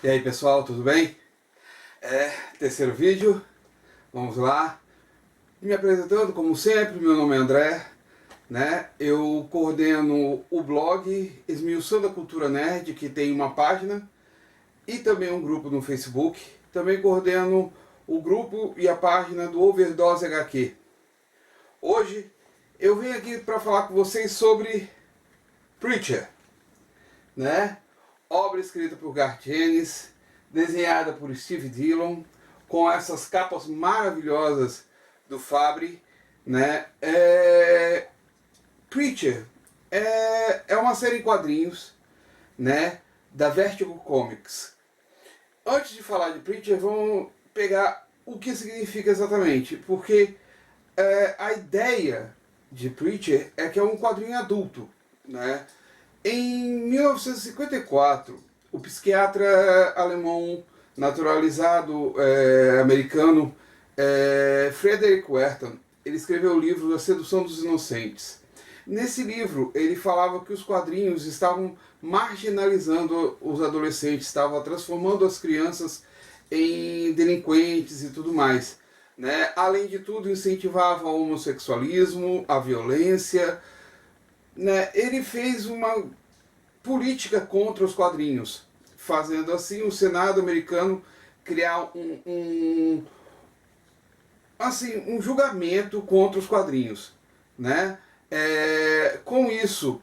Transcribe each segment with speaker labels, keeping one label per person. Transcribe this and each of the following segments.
Speaker 1: E aí pessoal, tudo bem? Terceiro vídeo, vamos lá. Me apresentando, como sempre, meu nome é André, né? Eu coordeno o blog Esmiuçando a Cultura Nerd, que tem uma página e também um grupo no Facebook. Também coordeno o grupo e a página do Overdose HQ. Hoje eu vim aqui para falar com vocês sobre Preacher, né? Obra escrita por Garth Ennis, desenhada por Steve Dillon, com essas capas maravilhosas do Fabry, né? Preacher é uma série em quadrinhos, né? Da Vertigo Comics. Antes de falar de Preacher, vamos pegar o que significa exatamente, porque a ideia de Preacher é que é um quadrinho adulto, né? Em 1954, o psiquiatra alemão naturalizado americano Frederick Wertham, ele escreveu o livro A Sedução dos Inocentes. Nesse livro, ele falava que os quadrinhos estavam marginalizando os adolescentes, estavam transformando as crianças em delinquentes e tudo mais, né? Além de tudo, incentivava o homossexualismo, a violência, né? Ele fez uma política contra os quadrinhos, fazendo assim o Senado americano criar um julgamento contra os quadrinhos, né? Com isso,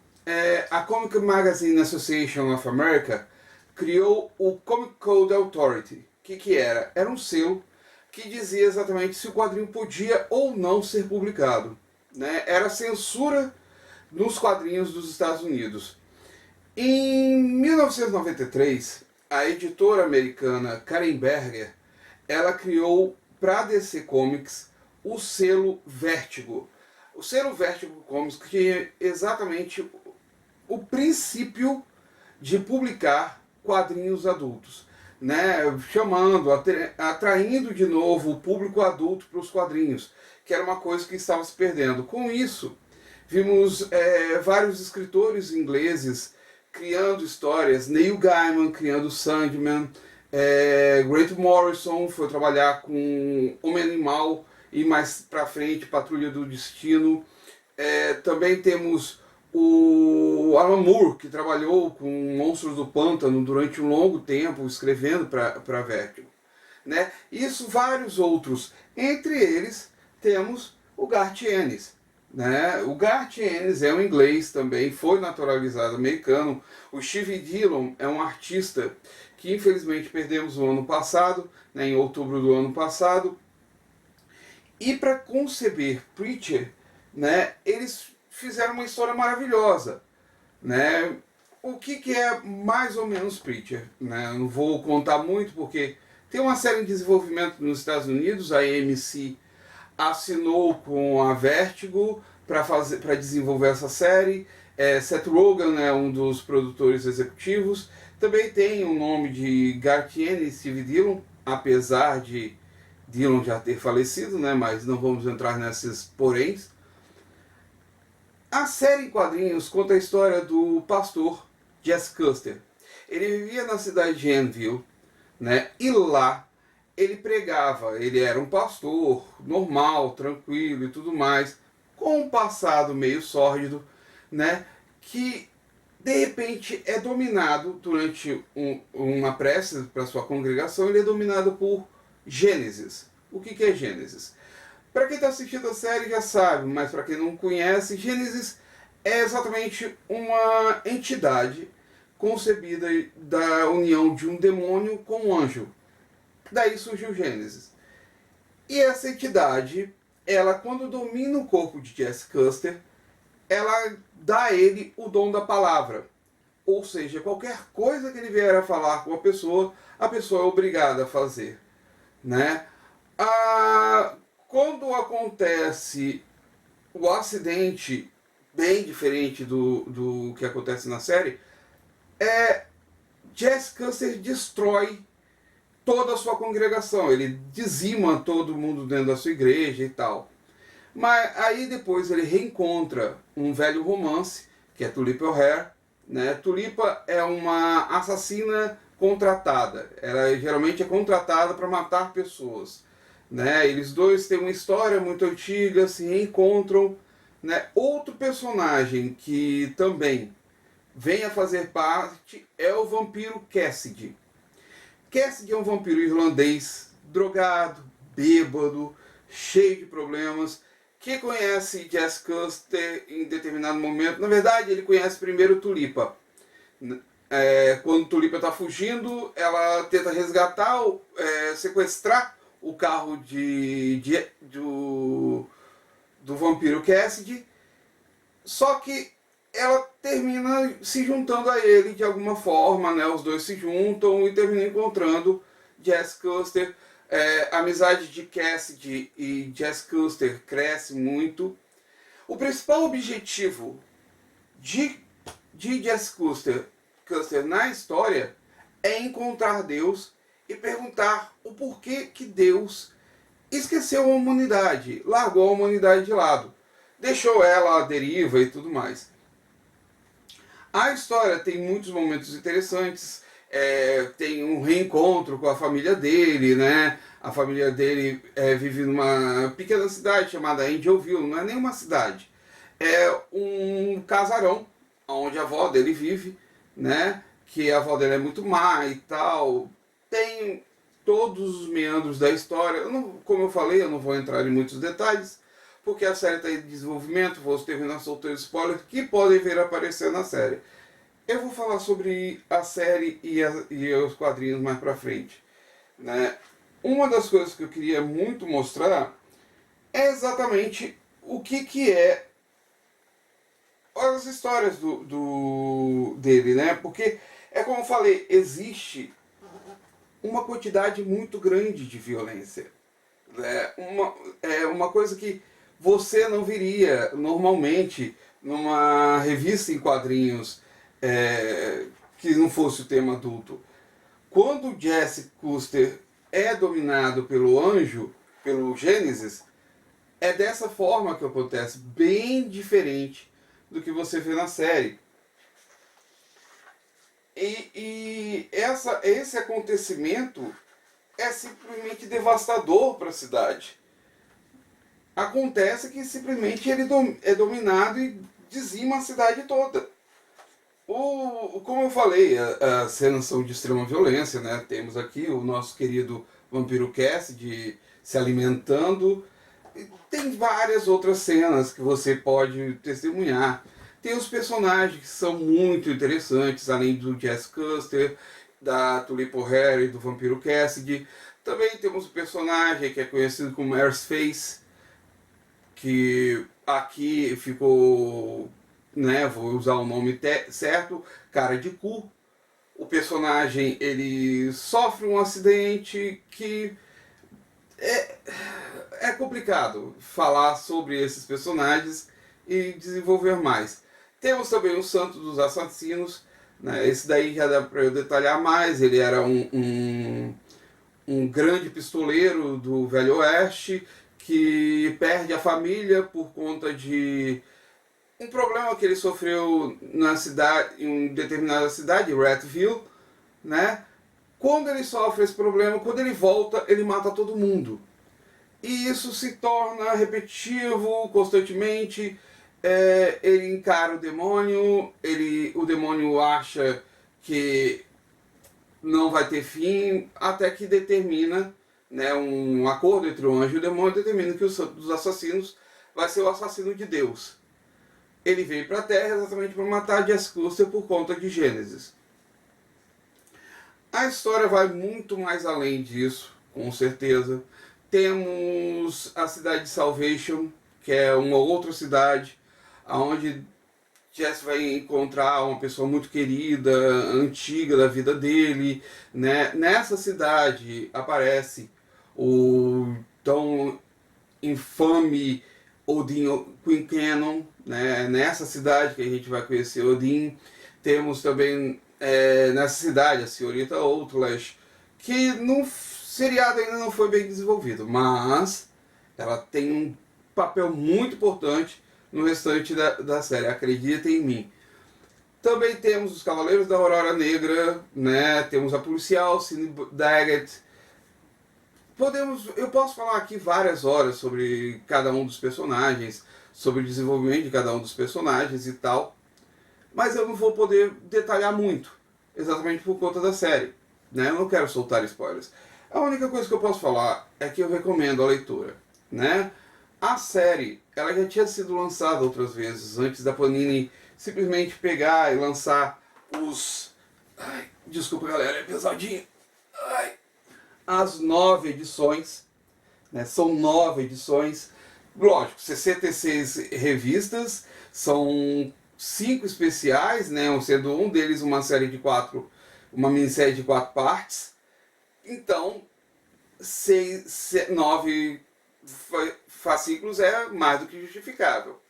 Speaker 1: a Comic Magazine Association of America criou o Comic Code Authority. O que era? Era um selo que dizia exatamente se o quadrinho podia ou não ser publicado, né? Era censura nos quadrinhos dos Estados Unidos. Em 1993, a editora americana Karen Berger, ela criou para a DC Comics o selo Vertigo. O selo Vertigo Comics que é exatamente o princípio de publicar quadrinhos adultos, né? Chamando, atraindo de novo o público adulto para os quadrinhos, que era uma coisa que estava se perdendo. Com isso, vimos vários escritores ingleses criando histórias, Neil Gaiman criando Sandman, Grant Morrison foi trabalhar com Homem Animal e mais pra frente Patrulha do Destino. Também temos o Alan Moore, que trabalhou com Monstros do Pântano durante um longo tempo, escrevendo para Vertigo, né? Isso, vários outros. Entre eles, temos o Garth Ennis, né? O Garth Ennis é um inglês também, foi naturalizado americano. O Steve Dillon é um artista que infelizmente perdemos no ano passado, né, em outubro do ano passado. E para conceber Preacher, né, eles fizeram uma história maravilhosa, né? O que é mais ou menos Preacher, né? Eu não vou contar muito porque tem uma série em desenvolvimento nos Estados Unidos, a AMC assinou com a Vertigo para desenvolver essa série. Seth Rogen é um dos produtores executivos. Também tem o nome de Garth Ennis e Steve Dillon, apesar de Dillon já ter falecido, né? Mas não vamos entrar nesses poréns. A série em quadrinhos conta a história do pastor Jesse Custer. Ele vivia na cidade de Annville, né? E lá ele pregava, ele era um pastor normal, tranquilo e tudo mais, com um passado meio sórdido, né? Que de repente é dominado durante uma prece para sua congregação, ele é dominado por Gênesis. O que é Gênesis? Para quem está assistindo a série já sabe, mas para quem não conhece, Gênesis é exatamente uma entidade concebida da união de um demônio com um anjo. Daí surgiu Gênesis. E essa entidade, ela quando domina o corpo de Jesse Custer, ela dá a ele o dom da palavra. Ou seja, qualquer coisa que ele vier a falar com a pessoa é obrigada a fazer, né? Quando acontece o acidente, bem diferente do que acontece na série, Jesse Custer destrói toda a sua congregação, ele dizima todo mundo dentro da sua igreja e tal. Mas aí depois ele reencontra um velho romance, que é Tulipa O'Hare, né? Tulipa é uma assassina contratada. Ela geralmente é contratada para matar pessoas. Né? Eles dois têm uma história muito antiga, se reencontram. Né? Outro personagem que também vem a fazer parte é o vampiro Cassidy. Cassidy é um vampiro irlandês, drogado, bêbado, cheio de problemas, que conhece Jess Custer em determinado momento. Na verdade, ele conhece primeiro Tulipa. Quando Tulipa está fugindo, ela tenta resgatar, sequestrar o carro do vampiro Cassidy, só que ela termina se juntando a ele de alguma forma, né? Os dois se juntam e terminam encontrando Jess Custer. A amizade de Cassidy e Jess Custer cresce muito. O principal objetivo de Jess Custer na história é encontrar Deus e perguntar o porquê que Deus esqueceu a humanidade, largou a humanidade de lado, deixou ela à deriva e tudo mais. A história tem muitos momentos interessantes, tem um reencontro com a família dele, né? A família dele vive numa pequena cidade chamada Angelville, não é nenhuma cidade, é um casarão onde a avó dele vive, né? Que a avó dele é muito má e tal. Tem todos os meandros da história. Como eu falei, eu não vou entrar em muitos detalhes, porque a série está em desenvolvimento, vou terminar soltando spoilers que podem vir a aparecer na série. Eu vou falar sobre a série e os quadrinhos mais pra frente. Né? Uma das coisas que eu queria muito mostrar é exatamente o que é as histórias dele, né? Porque, como eu falei, existe uma quantidade muito grande de violência. Uma coisa que você não viria normalmente numa revista em quadrinhos que não fosse o tema adulto. Quando Jesse Custer é dominado pelo anjo, pelo Gênesis, é dessa forma que acontece, bem diferente do que você vê na série. E esse acontecimento é simplesmente devastador para a cidade. Acontece que simplesmente ele é dominado e dizima a cidade toda. Como eu falei, as cenas são de extrema violência, né? Temos aqui o nosso querido vampiro Cassidy se alimentando. Tem várias outras cenas que você pode testemunhar. Tem os personagens que são muito interessantes, além do Jess Custer, da Tulipa O'Hare e do vampiro Cassidy. Também temos o personagem que é conhecido como Airsface, que aqui ficou, né, vou usar o nome certo, cara de cu. O personagem, ele sofre um acidente que é complicado falar sobre esses personagens e desenvolver mais. Temos também o Santo dos Assassinos, né? Esse daí já dá para eu detalhar mais. Ele era um grande pistoleiro do Velho Oeste que perde a família por conta de um problema que ele sofreu na cidade, em determinada cidade, Ratville, né? Quando ele sofre esse problema, quando ele volta, ele mata todo mundo. E isso se torna repetitivo constantemente. Ele encara o demônio, o demônio acha que não vai ter fim, até que determina, né, um acordo entre o anjo e o demônio, determina que o Santo dos Assassinos vai ser o assassino de Deus. Ele veio para a Terra exatamente para matar Jess Custer por conta de Gênesis. A história vai muito mais além disso, com certeza. Temos a cidade de Salvation, que é uma outra cidade, onde Jess vai encontrar uma pessoa muito querida, antiga da vida dele. Né? Nessa cidade aparece o tão infame Odin Quincannon, né? Nessa cidade que a gente vai conhecer Odin. Temos também nessa cidade a senhorita Outlash, que no seriado ainda não foi bem desenvolvido, mas ela tem um papel muito importante no restante da série, acreditem em mim. Também temos os Cavaleiros da Aurora Negra, né? Temos a policial, Sidney Daggett. Eu posso falar aqui várias horas sobre cada um dos personagens, sobre o desenvolvimento de cada um dos personagens e tal, mas eu não vou poder detalhar muito, exatamente por conta da série, né? Eu não quero soltar spoilers. A única coisa que eu posso falar é que eu recomendo a leitura, né? A série, ela já tinha sido lançada outras vezes, antes da Panini simplesmente pegar e lançar os... Ai, desculpa galera, é pesadinho. Ai. As 9 edições, né? São 9 edições, lógico, 66 revistas, são 5 especiais, né? Sendo um deles uma série de 4, uma minissérie de 4 partes. Então, 9 fascículos é mais do que justificável.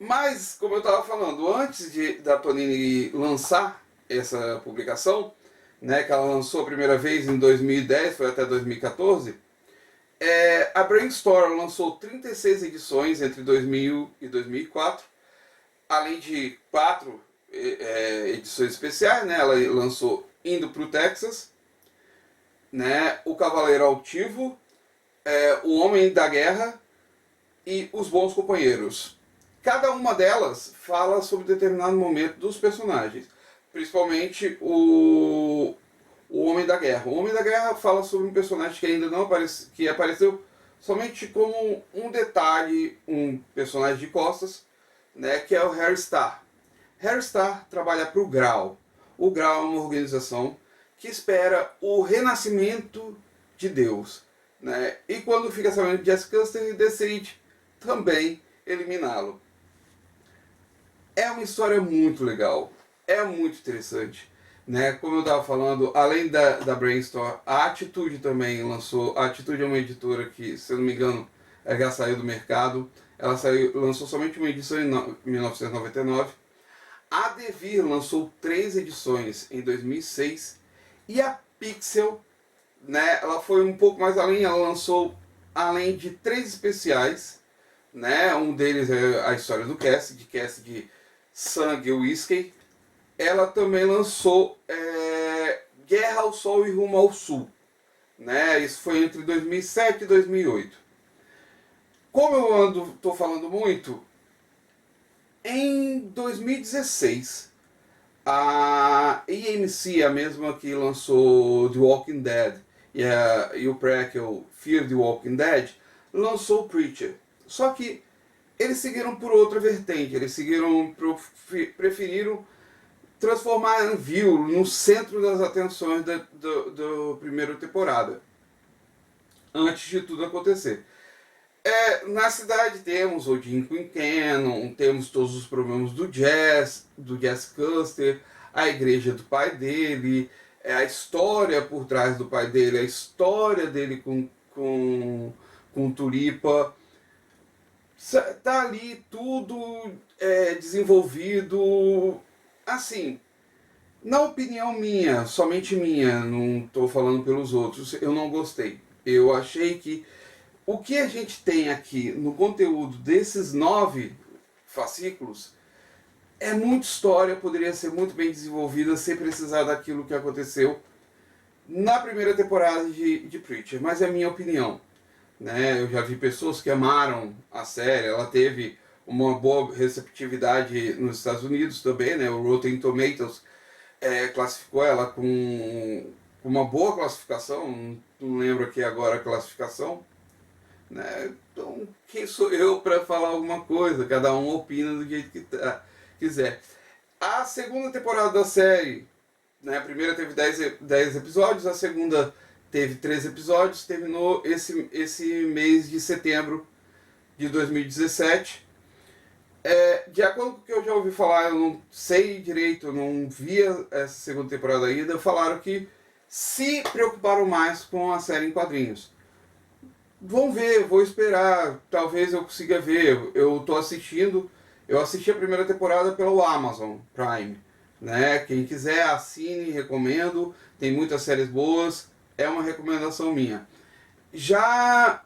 Speaker 1: Mas, como eu estava falando, antes da Panini lançar essa publicação, né, que ela lançou a primeira vez em 2010, foi até 2014, a Brainstorm lançou 36 edições entre 2000 e 2004, além de 4 edições especiais, né, ela lançou Indo para o Texas, né, O Cavaleiro Altivo, O Homem da Guerra e Os Bons Companheiros. Cada uma delas fala sobre determinado momento dos personagens, principalmente o Homem da Guerra. O Homem da Guerra fala sobre um personagem que ainda não apareceu, que apareceu somente como um detalhe, um personagem de costas, né, que é o Harry Starr. Harry Starr trabalha para o Graal. O Graal é uma organização que espera o renascimento de Deus, né? E quando fica sabendo de Jessica Custer, decide também eliminá-lo. É uma história muito legal, é muito interessante, né? Como eu estava falando, além da Brainstorm, a Atitude também lançou. A Atitude é uma editora que, se eu não me engano, ela já saiu do mercado. Ela lançou somente uma edição em 1999. A Devir lançou 3 edições em 2006. E a Pixel, né, ela foi um pouco mais além. Ela lançou, além de 3 especiais, né? Um deles é a história do Cassidy, Sangue e Whiskey. Ela também lançou Guerra ao Sol e Rumo ao Sul, né? Isso foi entre 2007 e 2008. Como eu estou falando muito, em 2016 a AMC, a mesma que lançou The Walking Dead e o prequel Fear the Walking Dead, lançou Preacher. Só que eles seguiram por outra vertente, preferiram transformar Anvil no centro das atenções da primeira temporada, antes de tudo acontecer. Na cidade temos o Jim Quincannon, temos todos os problemas do Jazz Custer, a igreja do pai dele, a história por trás do pai dele, a história dele com Tulipa. Tá ali tudo desenvolvido, assim, na opinião minha, somente minha, não estou falando pelos outros, eu não gostei. Eu achei que o que a gente tem aqui no conteúdo desses 9 fascículos é muita história, poderia ser muito bem desenvolvida sem precisar daquilo que aconteceu na primeira temporada de Preacher, mas é a minha opinião. Né? Eu já vi pessoas que amaram a série, ela teve uma boa receptividade nos Estados Unidos também, né? O Rotten Tomatoes classificou ela com uma boa classificação, não lembro aqui agora a classificação, né? Então quem sou eu para falar alguma coisa? Cada um opina do jeito que quiser. A segunda temporada da série, né? A primeira teve 10 episódios, a segunda teve 3 episódios, terminou esse mês de setembro de 2017. De acordo com o que eu já ouvi falar, eu não sei direito, eu não via essa segunda temporada ainda, falaram que se preocuparam mais com a série em quadrinhos. Vamos ver, vou esperar, talvez eu consiga ver. Eu assisti a primeira temporada pelo Amazon Prime, né? Quem quiser assine, recomendo, tem muitas séries boas, é uma recomendação minha. Já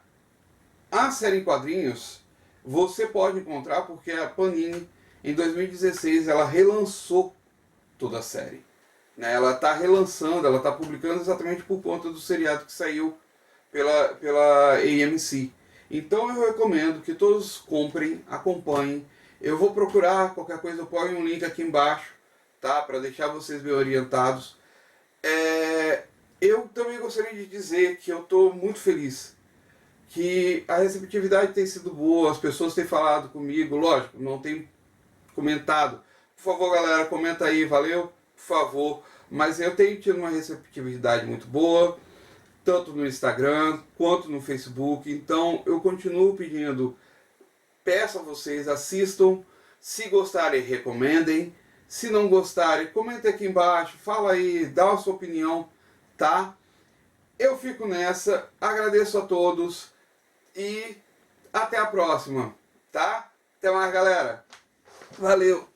Speaker 1: a série em quadrinhos, você pode encontrar porque a Panini em 2016 ela relançou toda a série. Né? Ela está relançando, ela está publicando exatamente por conta do seriado que saiu pela AMC. Então eu recomendo que todos comprem, acompanhem. Eu vou procurar, qualquer coisa eu ponho um link aqui embaixo, tá? Para deixar vocês bem orientados. Eu também gostaria de dizer que eu estou muito feliz, que a receptividade tem sido boa, as pessoas têm falado comigo, lógico, não tem comentado. Por favor, galera, comenta aí, valeu? Por favor. Mas eu tenho tido uma receptividade muito boa, tanto no Instagram quanto no Facebook. Então eu continuo pedindo, peço a vocês, assistam. Se gostarem, recomendem. Se não gostarem, comentem aqui embaixo, fala aí, dá a sua opinião, tá? Eu fico nessa, agradeço a todos e até a próxima, tá? Até mais, galera. Valeu!